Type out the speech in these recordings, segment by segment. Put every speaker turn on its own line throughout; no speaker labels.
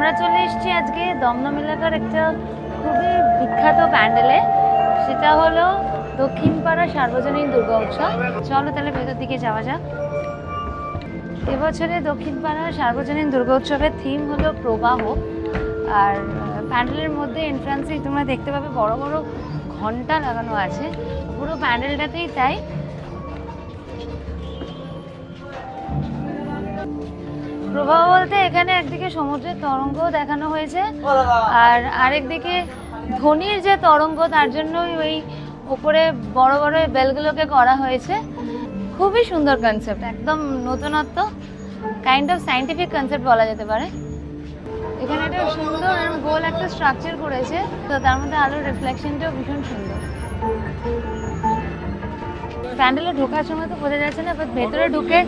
আমরা চলে এসেছি আজকে দমদম এলাকার একটা খুবই বিখ্যাত প্যান্ডেলে, সেটা হলো দক্ষিণপাড়া সার্বজনীন দুর্গা উৎসব। চলো তাহলে ভেতর দিকে যাওয়া যাক। এবছরে দক্ষিণপাড়া সার্বজনীন দুর্গা উৎসবের থিম হলো প্রবাহ। আর প্যান্ডেলের মধ্যে এন্ট্রান্সেই তোমরা দেখতে পাবে বড় বড় ঘন্টা লাগানো আছে, পুরো প্যান্ডেলটাতেই তাই। প্রবাহ বলতে এখানে একদিকে সমুদ্রের তরঙ্গ দেখানো হয়েছে, আর আরেকদিকে ধোনির যে তরঙ্গ, তার জন্য ওই উপরে বড় বড় বেলগুলোকে করা হয়েছে। খুবই সুন্দর কনসেপ্ট, একদম নতুনত্ব, কাইন্ড অফ সায়েন্টিফিক কনসেপ্ট বলা যেতে পারে। এখানে একটা সুন্দর গোল একটা স্ট্রাকচার করেছে, তো তার মধ্যে আলোর রিফ্লেকশনটাও ভীষণ সুন্দর। প্যান্ডেলে ঢোকার সময় তো বোঝা যাচ্ছে না, বাট ভেতরে ঢুকে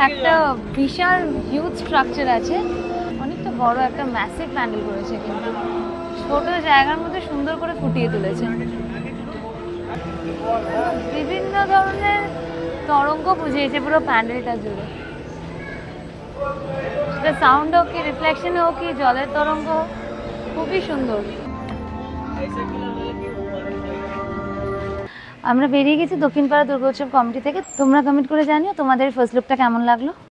একটা বিশাল হিউজ স্ট্রাকচার আছে, অনেকটা বড় একটা ম্যাসিভ প্যান্ডেল করেছে, কিন্তু ছোট জায়গার মধ্যে সুন্দর করে ফুটিয়ে তুলেছে। বিভিন্ন ধরনের তরঙ্গ বুঝিয়েছে পুরো প্যান্ডেলটা জুড়ে, সেটা সাউন্ড হোক কি রিফ্লেকশন হোক কি জলের তরঙ্গ, খুবই সুন্দর। আমরা বেরিয়ে গেছি দক্ষিণপাড়া দুর্গোৎসব কমিটি থেকে। তোমরা কমেন্ট করে জানিও তোমাদের ফার্স্ট লুকটা কেমন লাগলো।